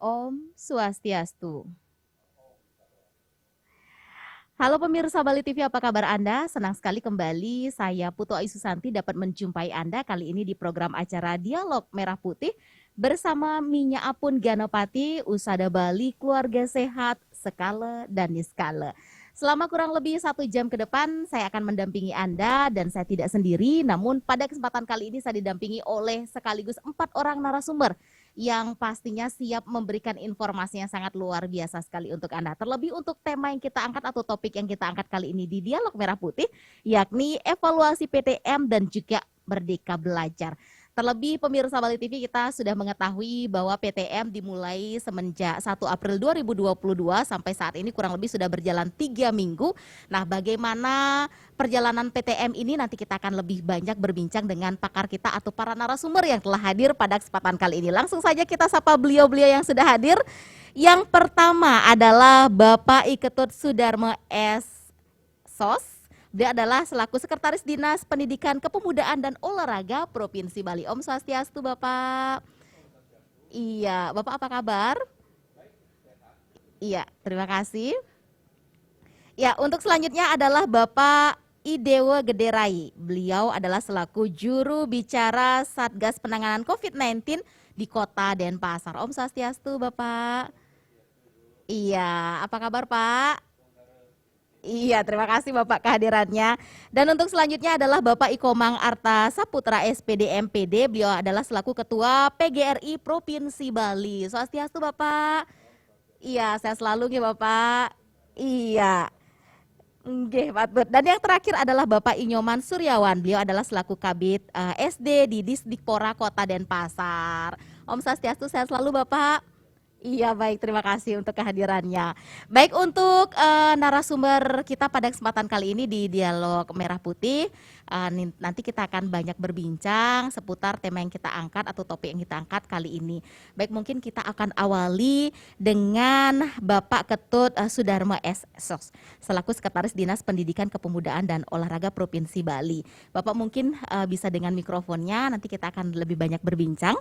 Om Swastiastu. Halo pemirsa Bali TV, apa kabar Anda? Senang sekali kembali saya Putu Ayu Susanti dapat menjumpai Anda kali ini di program acara Dialog Merah Putih bersama Minya Apun Ganapati, Usada Bali, Keluarga Sehat, Skala dan Niskala. Selama kurang lebih 1 jam ke depan saya akan mendampingi Anda dan saya tidak sendiri, namun pada kesempatan kali ini saya didampingi oleh sekaligus 4 orang narasumber yang pastinya siap memberikan informasi yang sangat luar biasa sekali untuk Anda. Terlebih untuk tema yang kita angkat atau topik yang kita angkat kali ini di Dialog Merah Putih, yakni evaluasi PTM dan juga Merdeka Belajar. Terlebih pemirsa Bali TV, kita sudah mengetahui bahwa PTM dimulai semenjak 1 April 2022 sampai saat ini kurang lebih sudah berjalan 3 minggu. Nah, bagaimana perjalanan PTM ini nanti kita akan lebih banyak berbincang dengan pakar kita atau para narasumber yang telah hadir pada kesempatan kali ini. Langsung saja kita sapa beliau-beliau yang sudah hadir. Yang pertama adalah Bapak Iketut Sudarmo S. Sos. Dia adalah selaku Sekretaris Dinas Pendidikan Kepemudaan dan Olahraga Provinsi Bali. Om Swastiastu Bapak. Iya, Bapak apa kabar? Iya, terima kasih. Ya, untuk selanjutnya adalah Bapak Idewo Gederai. Beliau adalah selaku juru bicara Satgas Penanganan COVID-19 di Kota Denpasar. Om Swastiastu Bapak. Iya, apa kabar Pak? Iya, terima kasih Bapak kehadirannya. Dan untuk selanjutnya adalah Bapak Ikomang Arta Saputra SPD MPD. Beliau adalah selaku Ketua PGRI Provinsi Bali. Swastiastu Bapak. Iya, saya selalu nih Bapak. Iya. Nggih, Pak. Dan yang terakhir adalah Bapak Inyoman Suryawan. Beliau adalah selaku Kabid SD di Disdikpora Kota Denpasar. Om Swastiastu, sehat selalu Bapak. Iya baik, terima kasih untuk kehadirannya. Baik, untuk narasumber kita pada kesempatan kali ini di Dialog Merah Putih, nanti kita akan banyak berbincang seputar tema yang kita angkat atau topik yang kita angkat kali ini. Baik, mungkin kita akan awali dengan Bapak Ketut Sudarmo S. Sos, selaku Sekretaris Dinas Pendidikan Kepemudaan dan Olahraga Provinsi Bali. Bapak mungkin bisa dengan mikrofonnya, nanti kita akan lebih banyak berbincang.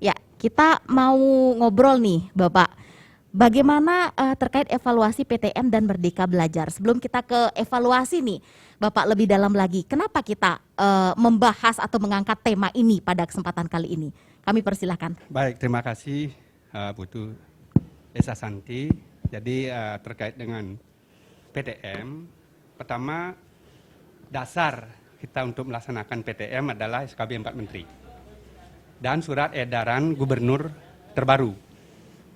Ya, kita mau ngobrol nih Bapak, bagaimana terkait evaluasi PTM dan Merdeka Belajar. Sebelum kita ke evaluasi nih Bapak lebih dalam lagi, kenapa kita membahas atau mengangkat tema ini pada kesempatan kali ini? Kami persilahkan. Baik, terima kasih Putu Esa Santi. Jadi terkait dengan PTM, pertama dasar kita untuk melaksanakan PTM adalah SKB 4 Menteri dan surat edaran gubernur terbaru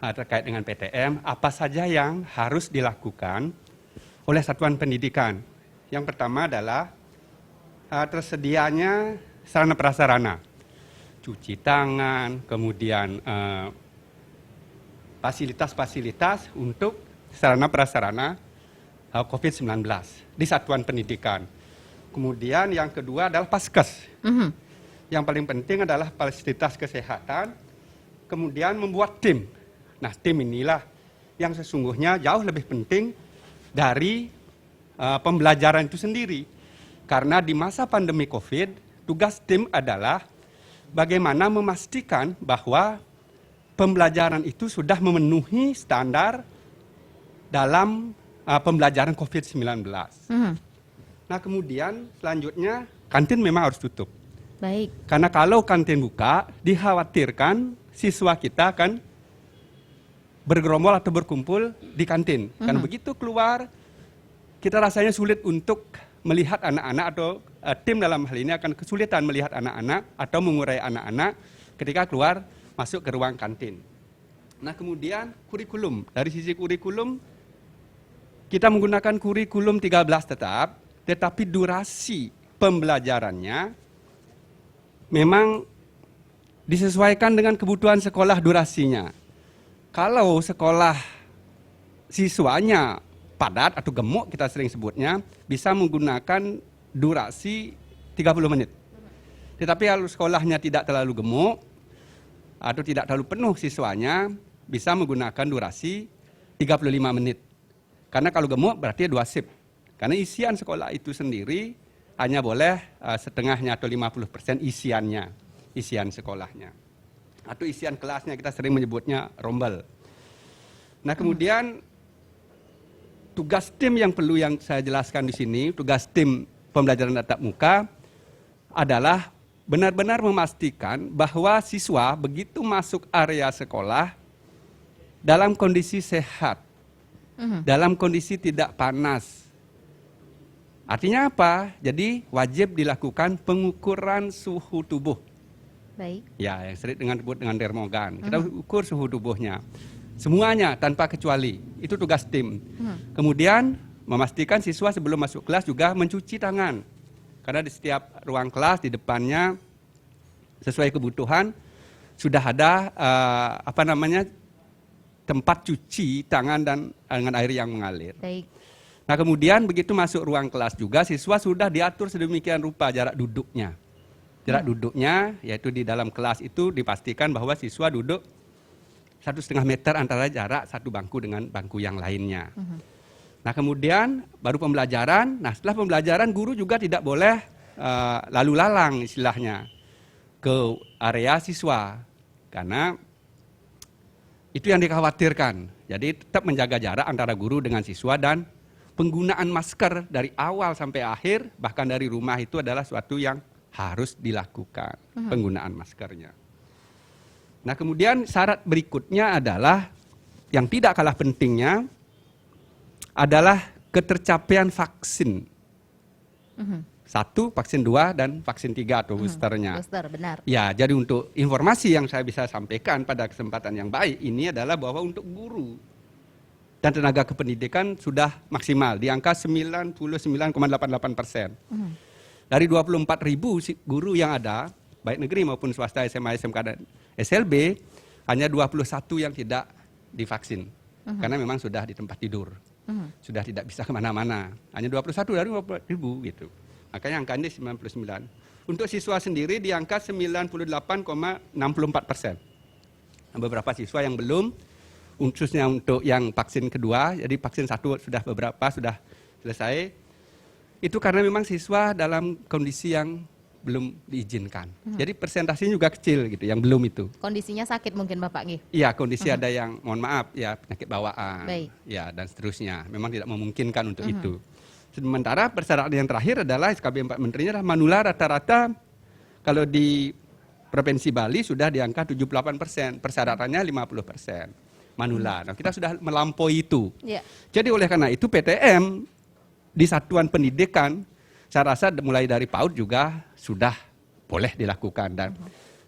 terkait dengan PTM, apa saja yang harus dilakukan oleh satuan pendidikan. Yang pertama adalah tersedianya sarana prasarana, cuci tangan, kemudian fasilitas-fasilitas untuk sarana prasarana COVID-19 di satuan pendidikan. Kemudian yang kedua adalah Paskes. Yang paling penting adalah fasilitas kesehatan, kemudian membuat tim. Nah, tim inilah yang sesungguhnya jauh lebih penting dari pembelajaran itu sendiri. Karena di masa pandemi COVID, tugas tim adalah bagaimana memastikan bahwa pembelajaran itu sudah memenuhi standar dalam pembelajaran COVID-19. Nah, kemudian selanjutnya kantin memang harus tutup. Baik. Karena kalau kantin buka, dikhawatirkan siswa kita akan bergerombol atau berkumpul di kantin. Karena begitu keluar, kita rasanya sulit untuk melihat anak-anak atau tim dalam hal ini akan kesulitan melihat anak-anak atau mengurai anak-anak ketika keluar masuk ke ruang kantin. Nah, kemudian kurikulum. Dari sisi kurikulum, kita menggunakan kurikulum 13 tetap, tetapi durasi pembelajarannya memang disesuaikan dengan kebutuhan sekolah durasinya. Kalau sekolah siswanya padat atau gemuk kita sering sebutnya, bisa menggunakan durasi 30 menit. Tetapi kalau sekolahnya tidak terlalu gemuk atau tidak terlalu penuh siswanya, bisa menggunakan durasi 35 menit. Karena kalau gemuk berarti 2 shift. Karena isian sekolah itu sendiri hanya boleh setengahnya atau 50% isian sekolahnya. Atau isian kelasnya, kita sering menyebutnya rombel. Nah, kemudian tugas tim yang perlu yang saya jelaskan di sini, tugas tim pembelajaran tatap muka adalah benar-benar memastikan bahwa siswa begitu masuk area sekolah dalam kondisi sehat, dalam kondisi tidak panas. Artinya apa? Jadi wajib dilakukan pengukuran suhu tubuh. Baik. Ya, yang sering disebut dengan termogan. Kita ukur suhu tubuhnya. Semuanya tanpa kecuali. Itu tugas tim. Kemudian memastikan siswa sebelum masuk kelas juga mencuci tangan. Karena di setiap ruang kelas di depannya sesuai kebutuhan sudah ada tempat cuci tangan dan dengan air yang mengalir. Baik. Nah, kemudian begitu masuk ruang kelas juga siswa sudah diatur sedemikian rupa jarak duduknya. Jarak duduknya yaitu di dalam kelas itu dipastikan bahwa siswa duduk 1,5 meter antara jarak satu bangku dengan bangku yang lainnya. Nah, kemudian baru pembelajaran. Nah, setelah pembelajaran guru juga tidak boleh lalu lalang istilahnya ke area siswa karena itu yang dikhawatirkan. Jadi tetap menjaga jarak antara guru dengan siswa dan penggunaan masker dari awal sampai akhir bahkan dari rumah itu adalah suatu yang harus dilakukan, penggunaan maskernya. Nah, kemudian syarat berikutnya adalah yang tidak kalah pentingnya adalah ketercapaian vaksin. 1, vaksin 2, dan vaksin 3 atau boosternya. Booster, benar. Ya, jadi untuk informasi yang saya bisa sampaikan pada kesempatan yang baik ini adalah bahwa untuk guru dan tenaga kependidikan sudah maksimal di angka 99,88%. Dari 24.000 guru yang ada, baik negeri maupun swasta, SMA, SMK, dan SLB, hanya 21 yang tidak divaksin. Karena memang sudah di tempat tidur. Sudah tidak bisa kemana-mana. Hanya 21 dari 24.000 gitu. Makanya angkanya 99. Untuk siswa sendiri di angka 98,64%. Beberapa siswa yang belum, khususnya untuk yang vaksin kedua, jadi vaksin 1 sudah beberapa, sudah selesai. Itu karena memang siswa dalam kondisi yang belum diizinkan. Jadi persentasenya juga kecil gitu, yang belum itu. Kondisinya sakit mungkin Bapak Nggih? Iya, kondisi ada yang, mohon maaf, ya penyakit bawaan, Baik. ya dan seterusnya. Memang tidak memungkinkan untuk itu. Sementara persyaratan yang terakhir adalah SKB 4 Menterinya adalah manula rata-rata kalau di Provinsi Bali sudah di angka 78%, persyaratannya 50%. Manula. Nah, kita sudah melampaui itu. Ya. Jadi oleh karena itu PTM di satuan pendidikan saya rasa mulai dari PAUD juga sudah boleh dilakukan dan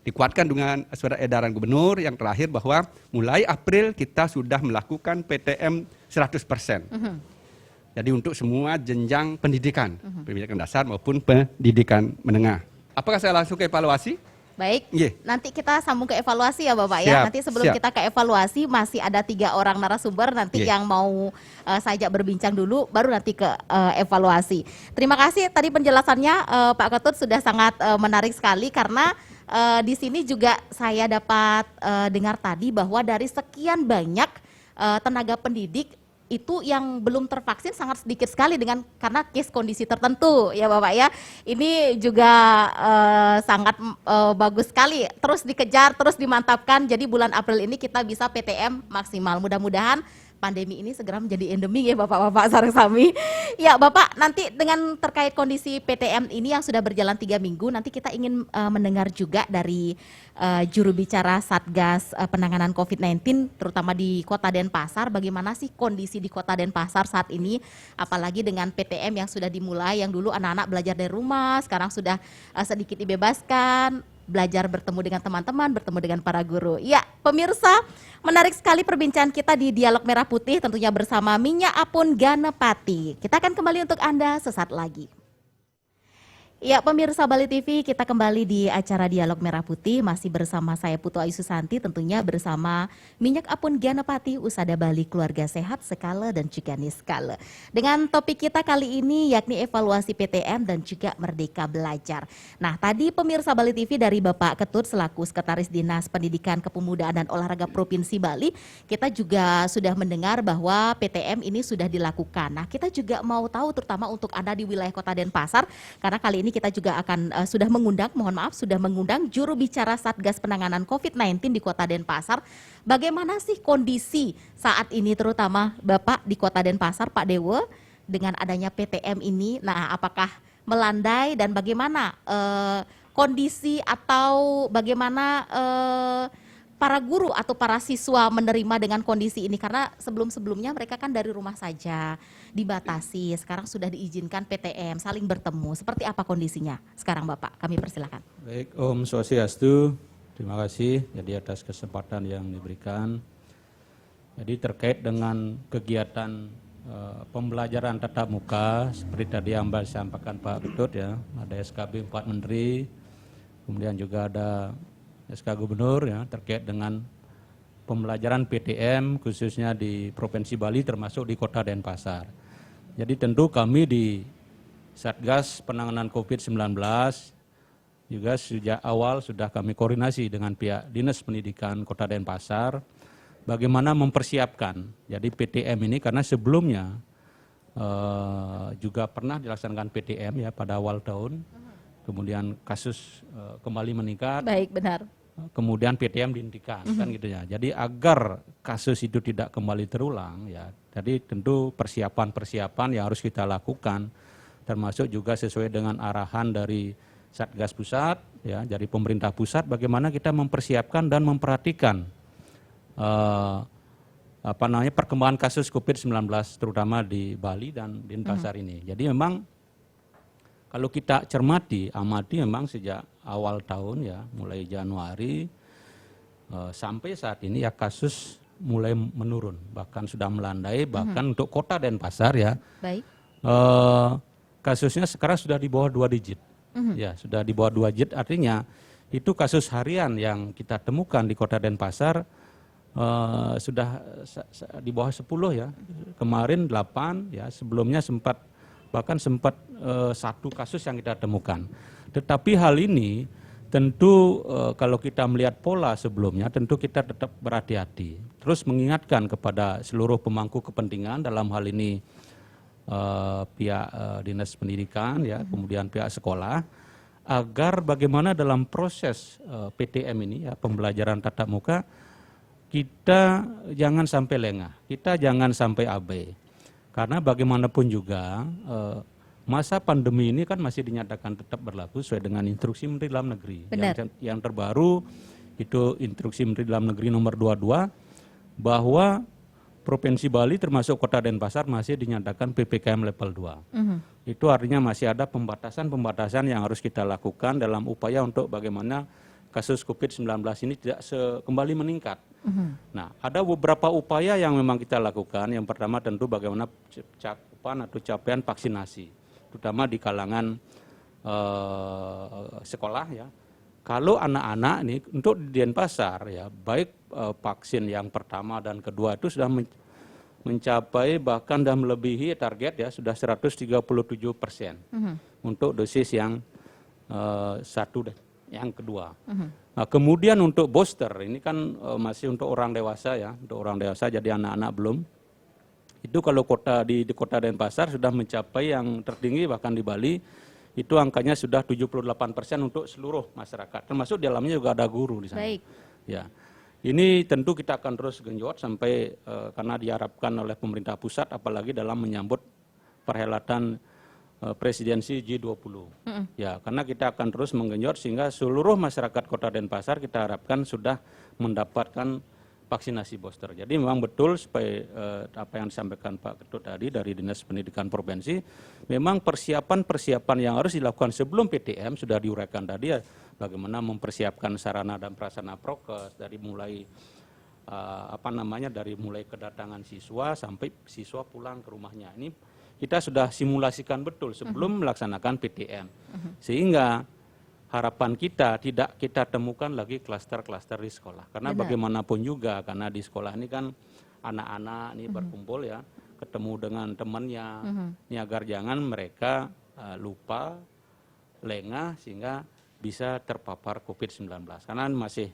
dikuatkan dengan surat edaran gubernur yang terakhir bahwa mulai April kita sudah melakukan PTM 100%. Jadi untuk semua jenjang pendidikan, pendidikan dasar maupun pendidikan menengah. Apakah saya langsung ke evaluasi? Baik, Iya. nanti kita sambung ke evaluasi ya Bapak ya. Siap, Nanti sebelum siap. kita ke evaluasi masih ada 3 orang narasumber nanti Iya. yang mau saya ajak berbincang dulu, baru nanti ke evaluasi. Terima kasih tadi penjelasannya Pak Ketut sudah sangat menarik sekali karena di sini juga saya dapat dengar tadi bahwa dari sekian banyak tenaga pendidik itu yang belum tervaksin sangat sedikit sekali karena case kondisi tertentu ya Bapak ya. Ini juga sangat bagus sekali, terus dikejar, terus dimantapkan. Jadi bulan April ini kita bisa PTM maksimal. Mudah-mudahan pandemi ini segera menjadi endemi ya Bapak-bapak sareng sami. Ya Bapak, nanti dengan terkait kondisi PTM ini yang sudah berjalan 3 minggu, nanti kita ingin mendengar juga dari juru bicara Satgas penanganan COVID-19 terutama di Kota Denpasar, bagaimana sih kondisi di Kota Denpasar saat ini, apalagi dengan PTM yang sudah dimulai, yang dulu anak-anak belajar dari rumah, sekarang sudah sedikit dibebaskan, belajar bertemu dengan teman-teman, bertemu dengan para guru. Ya, pemirsa, menarik sekali perbincangan kita di Dialog Merah Putih tentunya bersama Minya Apun Ganapati. Kita akan kembali untuk Anda sesaat lagi. Ya, pemirsa Bali TV, kita kembali di acara Dialog Merah Putih, masih bersama saya Putu Ayu Susanti, tentunya bersama Minyak Apun Ganapati, Usada Bali Keluarga Sehat Skala dan juga Niskala. Dengan topik kita kali ini yakni evaluasi PTM dan juga Merdeka Belajar. Nah, tadi pemirsa Bali TV dari Bapak Ketut selaku Sekretaris Dinas Pendidikan Kepemudaan dan Olahraga Provinsi Bali, kita juga sudah mendengar bahwa PTM ini sudah dilakukan. Nah, kita juga mau tahu terutama untuk Anda di wilayah Kota Denpasar, karena kali ini kita juga akan sudah mengundang juru bicara Satgas Penanganan COVID-19 di Kota Denpasar. Bagaimana sih kondisi saat ini terutama Bapak di Kota Denpasar, Pak Dewo, dengan adanya PTM ini? Nah, apakah melandai dan bagaimana kondisi atau bagaimana para guru atau para siswa menerima dengan kondisi ini? Karena sebelum-sebelumnya mereka kan dari rumah saja, dibatasi, sekarang sudah diizinkan PTM, saling bertemu. Seperti apa kondisinya sekarang Bapak? Kami persilakan. Baik, Om Swastiastu, terima kasih jadi atas kesempatan yang diberikan. Jadi terkait dengan kegiatan pembelajaran tatap muka, seperti tadi yang disampaikan Pak Ketut ya, ada SKB 4 Menteri, kemudian juga ada SK Gubernur ya terkait dengan pembelajaran PTM khususnya di Provinsi Bali termasuk di Kota Denpasar. Jadi tentu kami di Satgas Penanganan COVID-19 juga sejak awal sudah kami koordinasi dengan pihak Dinas Pendidikan Kota Denpasar bagaimana mempersiapkan jadi PTM ini, karena sebelumnya juga pernah dilaksanakan PTM ya pada awal tahun. Kemudian kasus kembali meningkat. Baik, benar. Kemudian PTM dihentikan kan gitu ya. Jadi agar kasus itu tidak kembali terulang ya. Jadi tentu persiapan-persiapan yang harus kita lakukan termasuk juga sesuai dengan arahan dari Satgas Pusat ya, dari pemerintah pusat bagaimana kita mempersiapkan dan memperhatikan perkembangan kasus COVID-19 terutama di Bali dan Denpasar ini. Jadi memang kalau kita amati memang sejak awal tahun ya, mulai Januari sampai saat ini ya kasus mulai menurun, bahkan sudah melandai, bahkan untuk Kota Denpasar ya. Baik. Kasusnya sekarang sudah di bawah 2 digit. Ya, sudah di bawah 2 digit, artinya itu kasus harian yang kita temukan di Kota Denpasar sudah di bawah 10 ya. Kemarin 8 ya, sebelumnya sempat satu kasus yang kita temukan. Tetapi hal ini tentu kalau kita melihat pola sebelumnya tentu kita tetap berhati-hati. Terus mengingatkan kepada seluruh pemangku kepentingan dalam hal ini pihak Dinas Pendidikan ya, kemudian pihak sekolah agar bagaimana dalam proses PTM ini ya, pembelajaran tatap muka, kita jangan sampai lengah, kita jangan sampai abai. Karena bagaimanapun juga masa pandemi ini kan masih dinyatakan tetap berlaku sesuai dengan instruksi Menteri Dalam Negeri. Yang terbaru itu instruksi Menteri Dalam Negeri nomor 22 bahwa Provinsi Bali termasuk Kota Denpasar masih dinyatakan PPKM level 2. Itu artinya masih ada pembatasan-pembatasan yang harus kita lakukan dalam upaya untuk bagaimana kasus COVID-19 ini tidak kembali meningkat. Nah, ada beberapa upaya yang memang kita lakukan. Yang pertama tentu bagaimana cakupan atau capaian vaksinasi, terutama di kalangan sekolah ya. Kalau anak-anak ini untuk di Denpasar ya, baik vaksin yang pertama dan kedua itu sudah mencapai bahkan sudah melebihi target ya, sudah 137% untuk dosis yang satu dan yang kedua. Nah, kemudian untuk booster ini kan masih untuk orang dewasa ya, untuk orang dewasa jadi anak-anak belum. Itu kalau di Kota Denpasar sudah mencapai yang tertinggi bahkan di Bali itu angkanya sudah 78% untuk seluruh masyarakat, termasuk di dalamnya juga ada guru di sana. Baik. Ya. Ini tentu kita akan terus genjot sampai karena diharapkan oleh pemerintah pusat apalagi dalam menyambut perhelatan presidensi G20. Ya, karena kita akan terus menggenjot sehingga seluruh masyarakat Kota Denpasar kita harapkan sudah mendapatkan vaksinasi booster. Jadi memang betul supaya apa yang disampaikan Pak Ketut tadi dari Dinas Pendidikan Provinsi, memang persiapan-persiapan yang harus dilakukan sebelum PTM sudah diuraikan tadi ya, bagaimana mempersiapkan sarana dan prasarana prokes dari mulai dari mulai kedatangan siswa sampai siswa pulang ke rumahnya. Ini kita sudah simulasikan betul sebelum melaksanakan PTM. Sehingga harapan kita tidak kita temukan lagi klaster-klaster di sekolah. Karena bagaimanapun juga, karena di sekolah ini kan anak-anak ini berkumpul ya, ketemu dengan temannya, ini agar jangan mereka lupa, lengah sehingga bisa terpapar COVID-19. Karena masih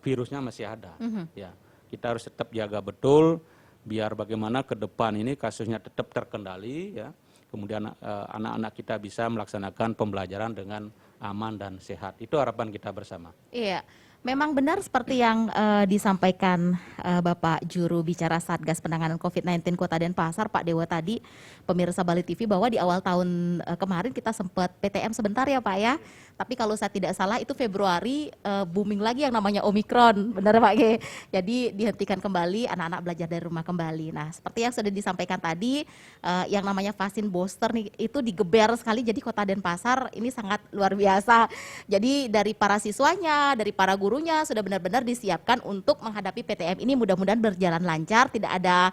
virusnya masih ada. Ya, kita harus tetap jaga betul biar bagaimana ke depan ini kasusnya tetap terkendali ya. kemudian anak-anak kita bisa melaksanakan pembelajaran dengan aman dan sehat. Itu harapan kita bersama. Iya, memang benar seperti yang disampaikan Bapak Juru Bicara Satgas Penanganan COVID-19 Kota Denpasar, Pak Dewa tadi, pemirsa Bali TV, bahwa di awal tahun kemarin kita sempat PTM sebentar ya Pak ya. Tapi kalau saya tidak salah itu Februari booming lagi yang namanya Omikron, benar Pak Ge. Jadi dihentikan kembali, anak-anak belajar dari rumah kembali. Nah, seperti yang sudah disampaikan tadi, yang namanya vaksin booster nih itu digeber sekali. Jadi Kota Denpasar ini sangat luar biasa. Jadi dari para siswanya, dari para gurunya sudah benar-benar disiapkan untuk menghadapi PTM ini, mudah-mudahan berjalan lancar, tidak ada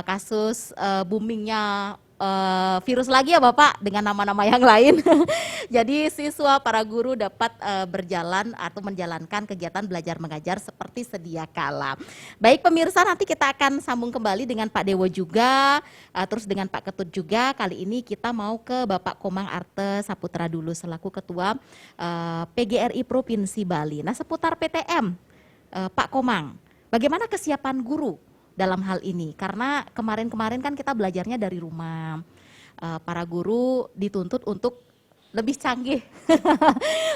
kasus boomingnya virus lagi ya Bapak dengan nama-nama yang lain. Jadi siswa, para guru dapat berjalan atau menjalankan kegiatan belajar mengajar seperti sedia kala. Baik pemirsa, nanti kita akan sambung kembali dengan Pak Dewo juga, terus dengan Pak Ketut juga. Kali ini kita mau ke Bapak Komang Arte Saputra dulu selaku Ketua PGRI Provinsi Bali. Nah, seputar PTM, Pak Komang, bagaimana kesiapan guru dalam hal ini? Karena kemarin-kemarin kan kita belajarnya dari rumah. Para guru dituntut untuk lebih canggih.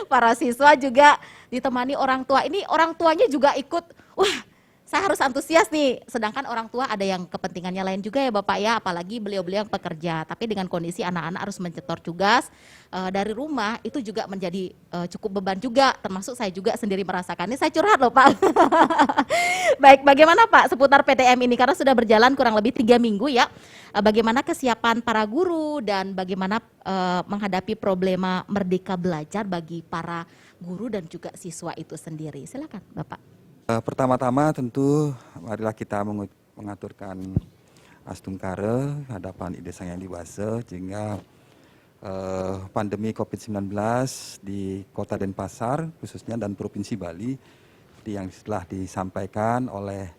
Para siswa juga ditemani orang tua. Ini orang tuanya juga ikut, wah saya harus antusias nih. Sedangkan orang tua ada yang kepentingannya lain juga ya Bapak ya, apalagi beliau-beliau yang pekerja. Tapi dengan kondisi anak-anak harus mencetor tugas dari rumah, itu juga menjadi cukup beban juga. Termasuk saya juga sendiri merasakan. Ini saya curhat loh Pak. Baik, bagaimana Pak seputar PTM ini? Karena sudah berjalan kurang lebih 3 minggu ya. Bagaimana kesiapan para guru dan bagaimana menghadapi problema merdeka belajar bagi para guru dan juga siswa itu sendiri. Silakan Bapak. Pertama-tama tentu marilah kita mengaturkan astungkare hadapan Ide Sang Hyang Widi sehingga pandemi COVID-19 di Kota Denpasar khususnya dan Provinsi Bali yang telah disampaikan oleh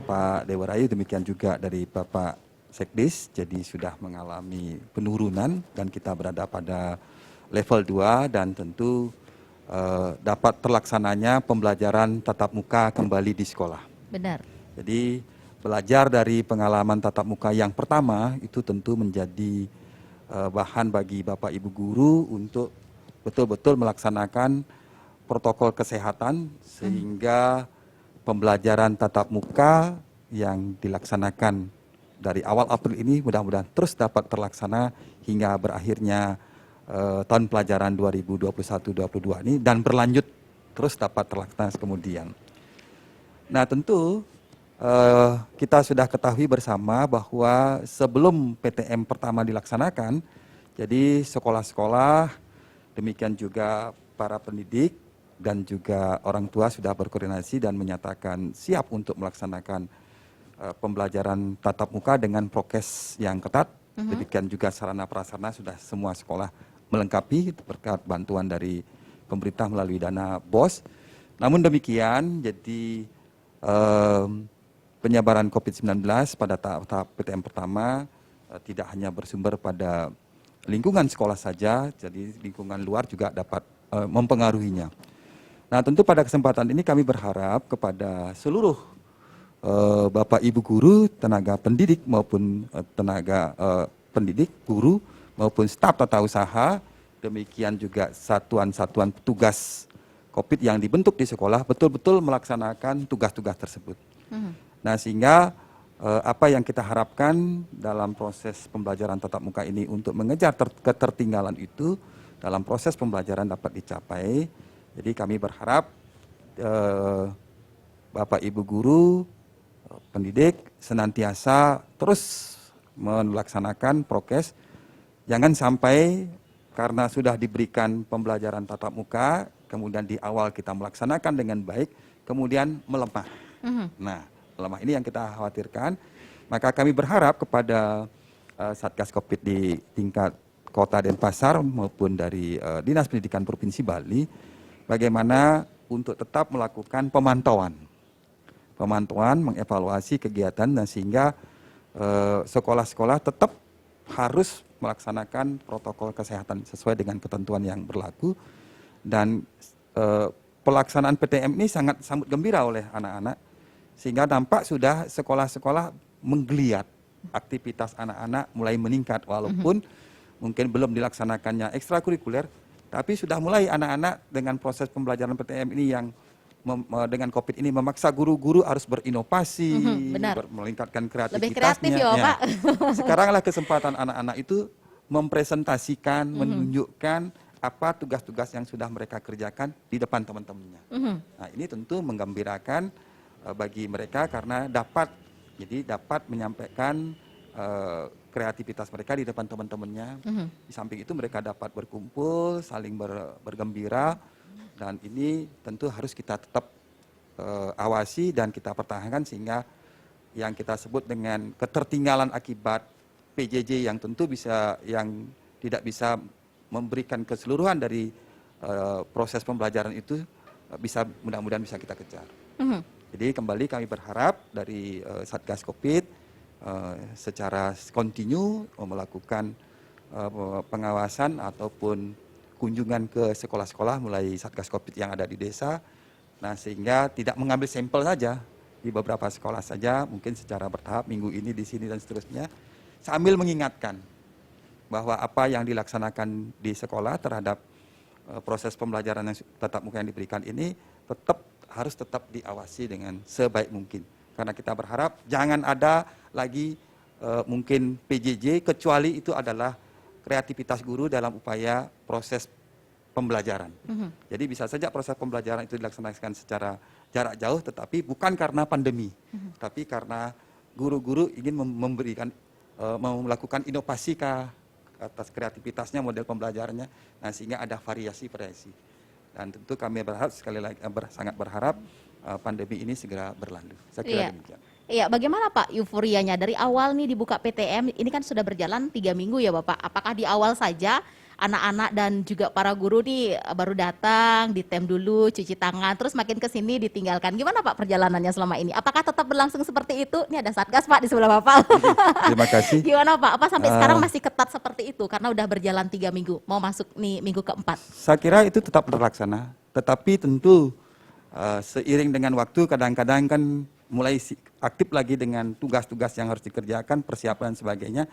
Pak Dewa Rayu, demikian juga dari Bapak Sekdis, jadi sudah mengalami penurunan dan kita berada pada level 2 dan tentu dapat terlaksananya pembelajaran tatap muka kembali di sekolah. Benar. Jadi belajar dari pengalaman tatap muka yang pertama itu tentu menjadi bahan bagi Bapak Ibu guru untuk betul-betul melaksanakan protokol kesehatan sehingga pembelajaran tatap muka yang dilaksanakan dari awal April ini mudah-mudahan terus dapat terlaksana hingga berakhirnya tahun pelajaran 2021-2022 ini dan berlanjut terus dapat terlaksana kemudian. Nah tentu kita sudah ketahui bersama bahwa sebelum PTM pertama dilaksanakan, jadi sekolah-sekolah demikian juga para pendidik dan juga orang tua sudah berkoordinasi dan menyatakan siap untuk melaksanakan pembelajaran tatap muka dengan prokes yang ketat. Demikian juga sarana prasarana sudah semua sekolah melengkapi berkat bantuan dari pemerintah melalui dana BOS. Namun demikian, jadi penyebaran COVID-19 pada tahap PTM pertama tidak hanya bersumber pada lingkungan sekolah saja, jadi lingkungan luar juga dapat mempengaruhinya. Nah tentu pada kesempatan ini kami berharap kepada seluruh Bapak Ibu guru, tenaga pendidik maupun tenaga pendidik, guru, maupun staf tata usaha, demikian juga satuan-satuan petugas COVID yang dibentuk di sekolah betul-betul melaksanakan tugas-tugas tersebut. Nah sehingga apa yang kita harapkan dalam proses pembelajaran tatap muka ini untuk mengejar ketertinggalan itu dalam proses pembelajaran dapat dicapai. Jadi kami berharap Bapak Ibu guru, pendidik senantiasa terus melaksanakan prokes. Jangan sampai karena sudah diberikan pembelajaran tatap muka, kemudian di awal kita melaksanakan dengan baik, kemudian melemah. Nah, melemah ini yang kita khawatirkan. Maka kami berharap kepada Satgas COVID di tingkat Kota Denpasar maupun dari Dinas Pendidikan Provinsi Bali, bagaimana untuk tetap melakukan pemantauan, mengevaluasi kegiatan, dan sehingga sekolah-sekolah tetap harus melaksanakan protokol kesehatan sesuai dengan ketentuan yang berlaku dan pelaksanaan PTM ini sangat sambut gembira oleh anak-anak sehingga nampak sudah sekolah-sekolah menggeliat aktivitas anak-anak mulai meningkat walaupun mungkin belum dilaksanakannya ekstrakurikuler, tapi sudah mulai anak-anak dengan proses pembelajaran PTM ini yang dengan COVID ini memaksa guru-guru harus berinovasi, benar. meningkatkan Lebih kreativitasnya. kreatif ya, Pak. Sekaranglah kesempatan anak-anak itu mempresentasikan, menunjukkan apa tugas-tugas yang sudah mereka kerjakan di depan teman-temannya. Nah, ini tentu menggembirakan bagi mereka karena dapat menyampaikan kreativitas mereka di depan teman-temannya. Di samping itu mereka dapat berkumpul, saling bergembira, dan ini tentu harus kita tetap awasi dan kita pertahankan sehingga yang kita sebut dengan ketertinggalan akibat PJJ yang tentu yang tidak bisa memberikan keseluruhan dari proses pembelajaran itu mudah-mudahan bisa kita kejar. Jadi kembali kami berharap dari Satgas Covid secara kontinu melakukan pengawasan ataupun kunjungan ke sekolah-sekolah mulai Satgas Covid yang ada di desa. Nah, sehingga tidak mengambil sampel saja di beberapa sekolah saja, mungkin secara bertahap minggu ini di sini dan seterusnya, sambil mengingatkan bahwa apa yang dilaksanakan di sekolah terhadap proses pembelajaran yang tatap muka yang diberikan ini harus tetap diawasi dengan sebaik mungkin. Karena kita berharap jangan ada lagi mungkin PJJ kecuali itu adalah kreativitas guru dalam upaya proses pembelajaran. Jadi bisa saja proses pembelajaran itu dilaksanakan secara jarak jauh tetapi bukan karena pandemi, tapi karena guru-guru ingin melakukan inovasi atas kreativitasnya, model pembelajarannya, nah sehingga ada variasi. Dan tentu kami berharap sekali lagi sangat berharap pandemi ini segera berlalu. Saya kira demikian. Iya, bagaimana Pak euforianya dari awal nih dibuka PTM, ini kan sudah berjalan 3 minggu ya Bapak. Apakah di awal saja anak-anak dan juga para guru nih baru datang, ditem dulu, cuci tangan, terus makin ke sini ditinggalkan. Gimana Pak perjalanannya selama ini? Apakah tetap berlangsung seperti itu? Ini ada Satgas Pak di sebelah Bapak. Terima kasih. Gimana Pak? Apa sampai sekarang masih ketat seperti itu? Karena udah berjalan 3 minggu, mau masuk nih minggu keempat. Saya kira itu tetap terlaksana. Tetapi tentu seiring dengan waktu kadang-kadang kan mulai aktif lagi dengan tugas-tugas yang harus dikerjakan, persiapan dan sebagainya.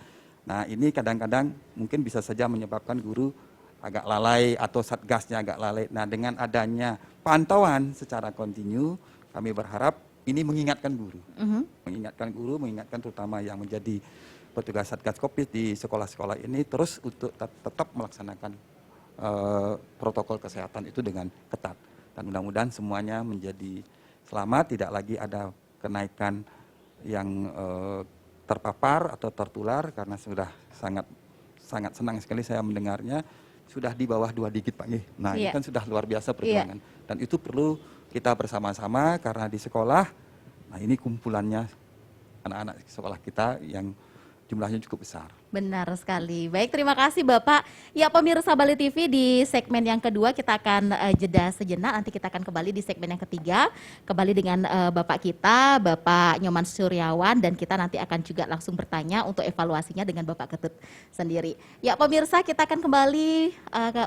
Nah ini kadang-kadang mungkin bisa saja menyebabkan guru agak lalai atau satgasnya agak lalai. Nah dengan adanya pantauan secara kontinu, kami berharap ini mengingatkan guru. Mengingatkan terutama yang menjadi petugas Satgas Covid di sekolah-sekolah ini terus untuk tetap melaksanakan protokol kesehatan itu dengan ketat. Dan mudah-mudahan semuanya menjadi selamat, tidak lagi ada kenaikan yang terpapar atau tertular karena sudah sangat senang sekali saya mendengarnya sudah di bawah 2 digit Pak. Nah ini kan sudah luar biasa perjuangan dan itu perlu kita bersama-sama karena di sekolah, nah ini kumpulannya anak-anak sekolah kita yang jumlahnya cukup besar. Benar sekali. Baik, terima kasih Bapak. Ya pemirsa Bali TV, di segmen yang kedua kita akan jeda sejenak. Nanti kita akan kembali di segmen yang ketiga. Kembali dengan Bapak kita, Bapak Nyoman Suryawan. Dan kita nanti akan juga langsung bertanya untuk evaluasinya dengan Bapak Ketut sendiri. Ya pemirsa, kita akan kembali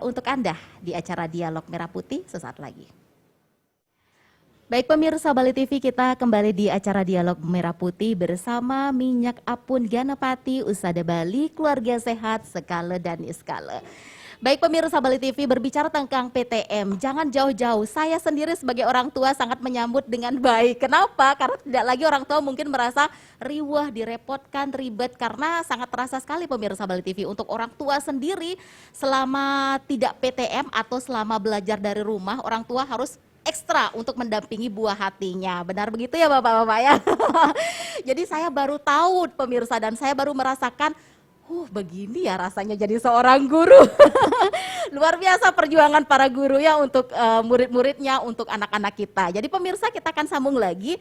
untuk Anda di acara Dialog Merah Putih sesaat lagi. Baik pemirsa Bali TV, kita kembali di acara Dialog Merah Putih bersama Minyak Apun Ganapati, Usada Bali, keluarga sehat, skala dan iskala. Baik pemirsa Bali TV, berbicara tentang PTM, jangan jauh-jauh. Saya sendiri sebagai orang tua sangat menyambut dengan baik. Kenapa? Karena tidak lagi orang tua mungkin merasa riwah, direpotkan, ribet. Karena sangat terasa sekali pemirsa Bali TV. Untuk orang tua sendiri, selama tidak PTM atau selama belajar dari rumah, orang tua harus ekstra untuk mendampingi buah hatinya. Benar begitu ya Bapak-Bapak ya. Jadi saya baru tahu pemirsa dan saya baru merasakan begini ya rasanya jadi seorang guru. Luar biasa perjuangan para guru ya untuk murid-muridnya, untuk anak-anak kita. Jadi pemirsa, kita akan sambung lagi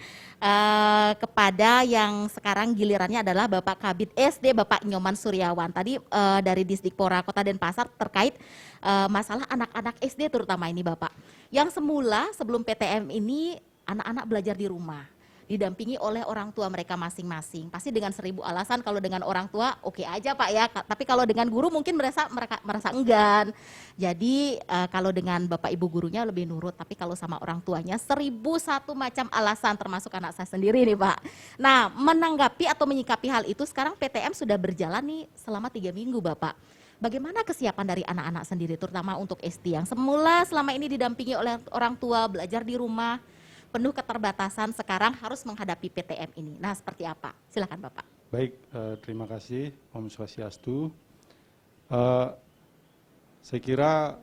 kepada yang sekarang gilirannya adalah Bapak Kabid SD, Bapak Nyoman Suryawan. Tadi dari Disdikpora Kota Denpasar terkait masalah anak-anak SD terutama ini Bapak. Yang semula sebelum PTM ini anak-anak belajar di rumah. didampingi oleh orang tua mereka masing-masing. Pasti dengan 1000 alasan, kalau dengan orang tua oke aja Pak ya, tapi kalau dengan guru mungkin merasa enggan. Jadi kalau dengan Bapak Ibu gurunya lebih nurut, tapi kalau sama orang tuanya 1001 macam alasan, termasuk anak saya sendiri nih Pak. Nah, menanggapi atau menyikapi hal itu, sekarang PTM sudah berjalan nih selama 3 minggu Bapak. Bagaimana kesiapan dari anak-anak sendiri, terutama untuk SD yang semula selama ini didampingi oleh orang tua, belajar di rumah, penuh keterbatasan, sekarang harus menghadapi PTM ini. Nah, seperti apa? Silakan Bapak. Baik, terima kasih Om Swastiastu. Saya kira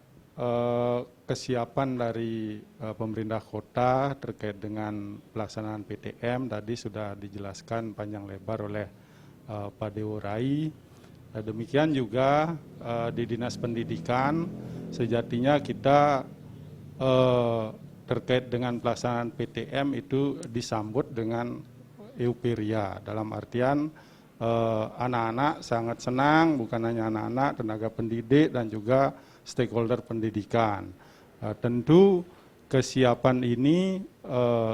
kesiapan dari pemerintah kota terkait dengan pelaksanaan PTM tadi sudah dijelaskan panjang lebar oleh Pak Dewo Rai. Demikian juga di Dinas Pendidikan, sejatinya kita terkait dengan pelaksanaan PTM itu disambut dengan euforia, dalam artian anak-anak sangat senang, bukan hanya anak-anak, tenaga pendidik dan juga stakeholder pendidikan. Tentu kesiapan ini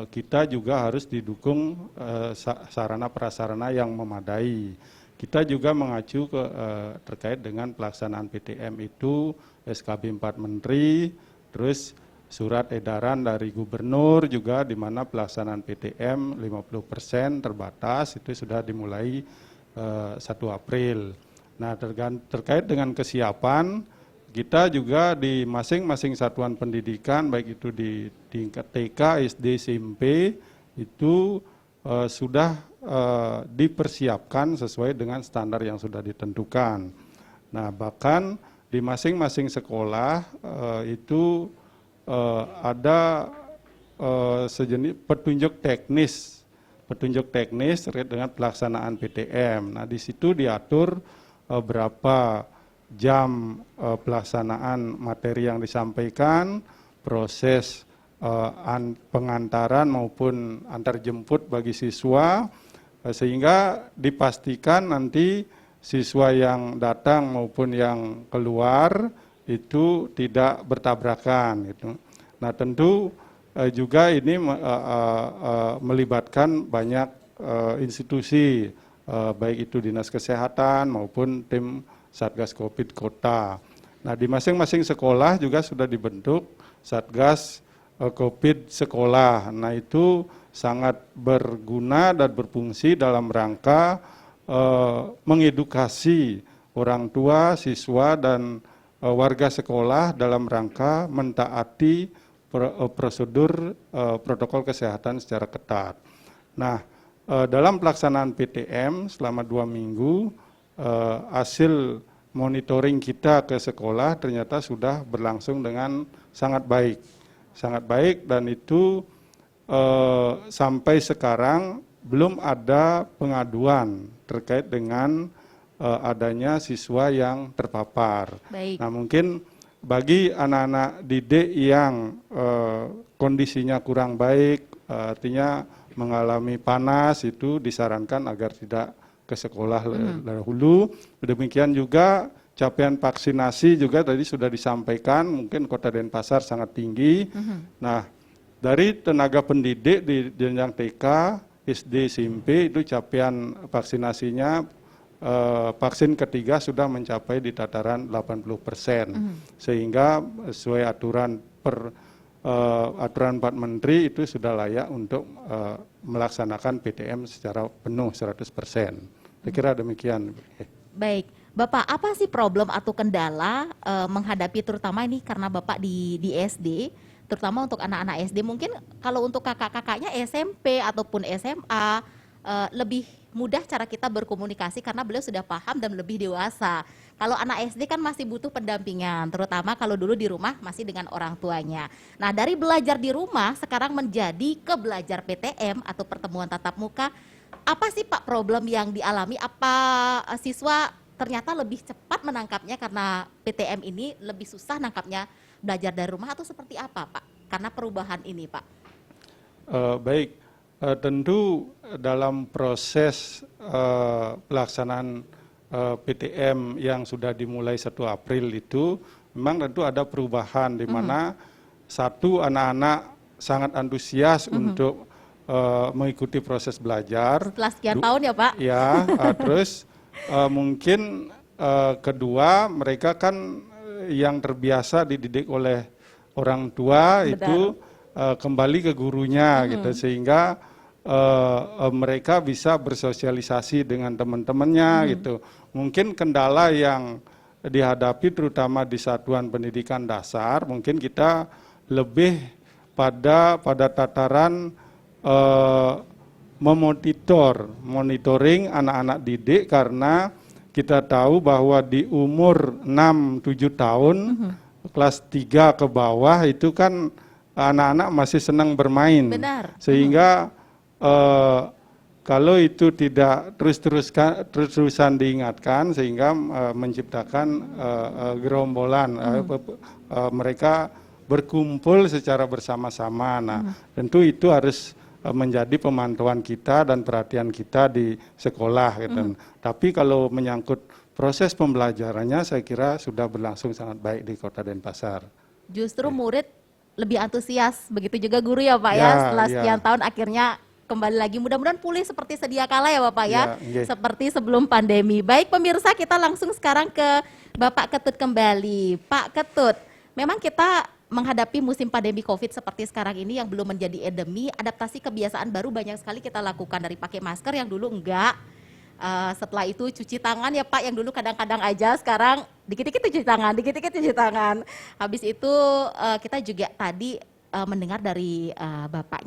kita juga harus didukung sarana prasarana yang memadai. Kita juga mengacu terkait dengan pelaksanaan PTM itu SKB 4 Menteri, terus surat edaran dari gubernur juga di mana pelaksanaan PTM 50% terbatas itu sudah dimulai 1 April. Nah, terkait dengan kesiapan, kita juga di masing-masing satuan pendidikan, baik itu di tingkat TK, SD, SMP, itu sudah dipersiapkan sesuai dengan standar yang sudah ditentukan. Nah, bahkan di masing-masing sekolah itu ada sejenis petunjuk teknis terkait dengan pelaksanaan PTM. Nah, di situ diatur berapa jam pelaksanaan materi yang disampaikan, proses pengantaran maupun antar jemput bagi siswa, sehingga dipastikan nanti siswa yang datang maupun yang keluar itu tidak bertabrakan gitu. Nah, tentu juga ini melibatkan banyak institusi, baik itu Dinas Kesehatan maupun tim Satgas Covid Kota. Nah, di masing-masing sekolah juga sudah dibentuk Satgas Covid sekolah. Nah, itu sangat berguna dan berfungsi dalam rangka mengedukasi orang tua, siswa, dan warga sekolah dalam rangka mentaati prosedur protokol kesehatan secara ketat. Nah, dalam pelaksanaan PTM selama 2 minggu, hasil monitoring kita ke sekolah ternyata sudah berlangsung dengan sangat baik dan itu sampai sekarang belum ada pengaduan terkait dengan adanya siswa yang terpapar. Baik. Nah, mungkin bagi anak-anak didik yang kondisinya kurang baik, artinya mengalami panas, itu disarankan agar tidak ke sekolah dahulu. Demikian juga capaian vaksinasi juga tadi sudah disampaikan, mungkin Kota Denpasar sangat tinggi. Nah, dari tenaga pendidik di jenjang TK, SD, SMP itu capaian vaksinasinya vaksin ketiga sudah mencapai di tataran 80%. Sehingga sesuai aturan aturan 4 Menteri itu sudah layak untuk melaksanakan PTM secara penuh 100%. Saya kira demikian. Baik, Bapak, apa sih problem atau kendala menghadapi terutama ini karena Bapak di SD, terutama untuk anak-anak SD, mungkin kalau untuk kakak-kakaknya SMP ataupun SMA lebih mudah cara kita berkomunikasi karena beliau sudah paham dan lebih dewasa. Kalau anak SD kan masih butuh pendampingan, terutama kalau dulu di rumah masih dengan orang tuanya. Nah, dari belajar di rumah sekarang menjadi ke belajar PTM atau pertemuan tatap muka, apa sih Pak problem yang dialami? Apa siswa ternyata lebih cepat menangkapnya karena PTM ini lebih susah nangkapnya belajar dari rumah atau seperti apa Pak? Karena perubahan ini Pak. Baik, tentu dalam proses pelaksanaan PTM yang sudah dimulai 1 April itu memang tentu ada perubahan di mana satu anak-anak sangat antusias untuk mengikuti proses belajar. Setelah sekian tahun ya Pak. Ya, terus mungkin kedua mereka kan yang terbiasa dididik oleh orang tua itu kembali ke gurunya gitu, sehingga mereka bisa bersosialisasi dengan teman-temannya gitu. Mungkin kendala yang dihadapi terutama di satuan pendidikan dasar, mungkin kita lebih pada tataran monitoring anak-anak didik, karena kita tahu bahwa di umur 6-7 tahun, kelas 3 ke bawah itu kan anak-anak masih senang bermain. Benar. Sehingga kalau itu tidak terus-terusan diingatkan, sehingga menciptakan gerombolan, mereka berkumpul secara bersama-sama. Nah, tentu itu harus menjadi pemantauan kita dan perhatian kita di sekolah gitu. Tapi kalau menyangkut proses pembelajarannya, saya kira sudah berlangsung sangat baik di Kota Denpasar. Justru murid lebih antusias, begitu juga guru ya Pak ya, Ya, setelah ya. sekian tahun akhirnya kembali lagi, mudah-mudahan pulih seperti sedia kala ya Bapak ya, Ya, nggih. seperti sebelum pandemi. Baik pemirsa, kita langsung sekarang ke Bapak Ketut kembali. Pak Ketut, memang kita menghadapi musim pandemi COVID seperti sekarang ini yang belum menjadi endemi, adaptasi kebiasaan baru banyak sekali kita lakukan, dari pakai masker yang dulu enggak, setelah itu cuci tangan ya Pak, yang dulu kadang-kadang aja, sekarang dikit-dikit cuci tangan, dikit-dikit cuci tangan. Habis itu kita juga tadi mendengar dari Bapak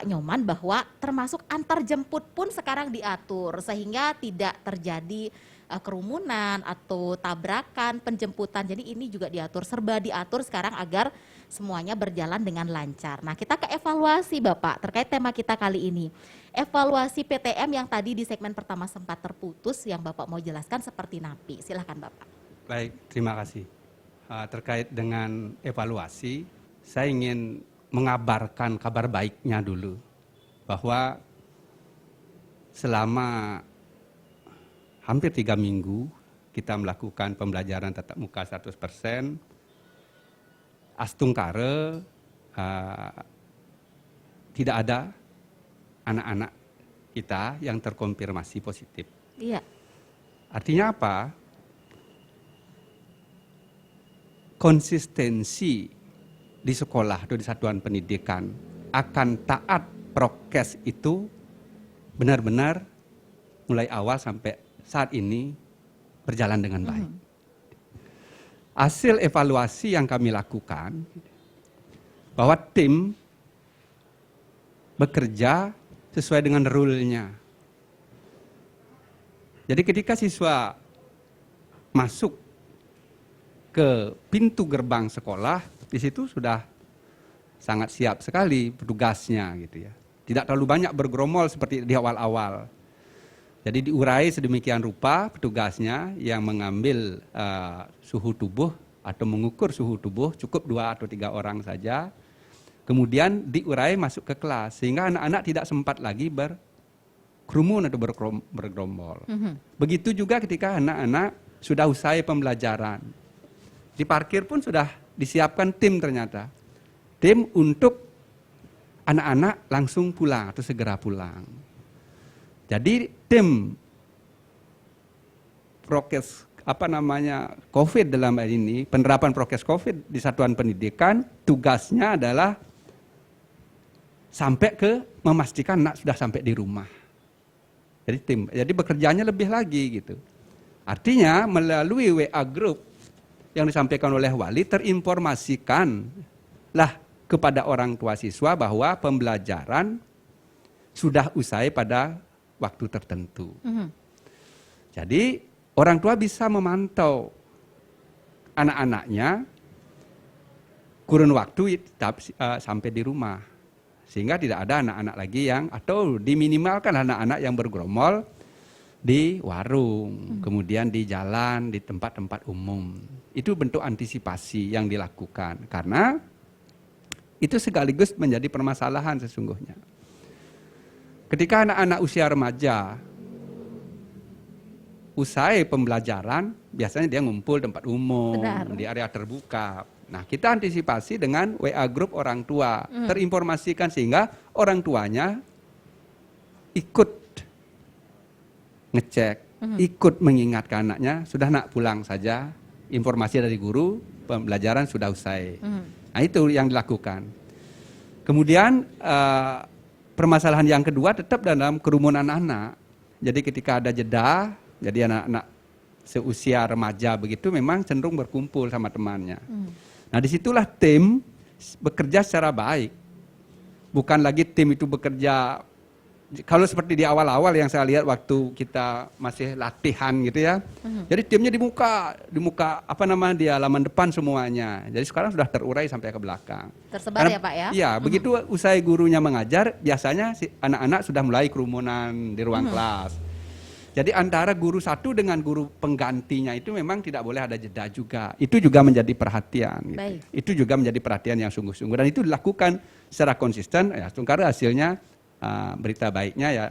Nyoman bahwa termasuk antar jemput pun sekarang diatur sehingga tidak terjadi kerumunan atau tabrakan penjemputan. Jadi ini juga diatur, serba diatur sekarang agar semuanya berjalan dengan lancar. Nah, kita ke evaluasi Bapak terkait tema kita kali ini. Evaluasi PTM yang tadi di segmen pertama sempat terputus, yang Bapak mau jelaskan seperti napi. Silahkan Bapak. Baik, terima kasih. Terkait dengan evaluasi, saya ingin mengabarkan kabar baiknya dulu, bahwa selama hampir 3 minggu kita melakukan pembelajaran tatap muka 100%, astungkare tidak ada anak-anak kita yang terkonfirmasi positif. Iya. Artinya apa? Konsistensi di sekolah atau di satuan pendidikan akan taat prokes itu benar-benar mulai awal sampai saat ini berjalan dengan baik. Hasil evaluasi yang kami lakukan, bahwa tim bekerja sesuai dengan rule-nya. Jadi ketika siswa masuk ke pintu gerbang sekolah, di situ sudah sangat siap sekali petugasnya gitu ya. Tidak terlalu banyak bergerombol seperti di awal-awal. Jadi diurai sedemikian rupa petugasnya yang mengambil suhu tubuh atau mengukur suhu tubuh, cukup 2 atau 3 orang saja. Kemudian diurai masuk ke kelas, sehingga anak-anak tidak sempat lagi berkerumun atau bergerombol. Begitu juga ketika anak-anak sudah usai pembelajaran. Di parkir pun sudah disiapkan tim ternyata. Tim untuk anak-anak langsung pulang atau segera pulang. Jadi tim prokes COVID dalam hal ini, penerapan prokes COVID di satuan pendidikan, tugasnya adalah sampai ke memastikan anak sudah sampai di rumah. Jadi bekerjanya lebih lagi gitu. Artinya melalui WA group yang disampaikan oleh wali, terinformasikan lah kepada orang tua siswa bahwa pembelajaran sudah usai pada waktu tertentu. Jadi orang tua bisa memantau anak-anaknya kurun waktu sampai di rumah, sehingga tidak ada anak-anak lagi yang, atau diminimalkan anak-anak yang bergerombol di warung, kemudian di jalan, di tempat-tempat umum. Itu bentuk antisipasi yang dilakukan, karena itu sekaligus menjadi permasalahan sesungguhnya. Ketika anak-anak usia remaja usai pembelajaran, biasanya dia ngumpul tempat umum, Benar. di area terbuka. Nah, kita antisipasi dengan WA grup orang tua, terinformasikan sehingga orang tuanya ikut ngecek, ikut mengingatkan anaknya, sudah nak pulang saja, informasi dari guru, pembelajaran sudah usai. Nah, itu yang dilakukan. Kemudian permasalahan yang kedua tetap dalam kerumunan anak. Jadi ketika ada jeda, jadi anak-anak seusia remaja begitu memang cenderung berkumpul sama temannya. Nah, disitulah tim bekerja secara baik. Bukan lagi tim itu bekerja, kalau seperti di awal-awal yang saya lihat waktu kita masih latihan gitu ya. Jadi timnya di muka di halaman depan semuanya. Jadi sekarang sudah terurai sampai ke belakang. Tersebar ya Pak ya? Iya, begitu usai gurunya mengajar, biasanya si anak-anak sudah mulai kerumunan di ruang kelas. Jadi antara guru satu dengan guru penggantinya itu memang tidak boleh ada jeda juga. Itu juga menjadi perhatian. Gitu. Baik. Itu juga menjadi perhatian yang sungguh-sungguh. Dan itu dilakukan secara konsisten. Ya, karena hasilnya berita baiknya ya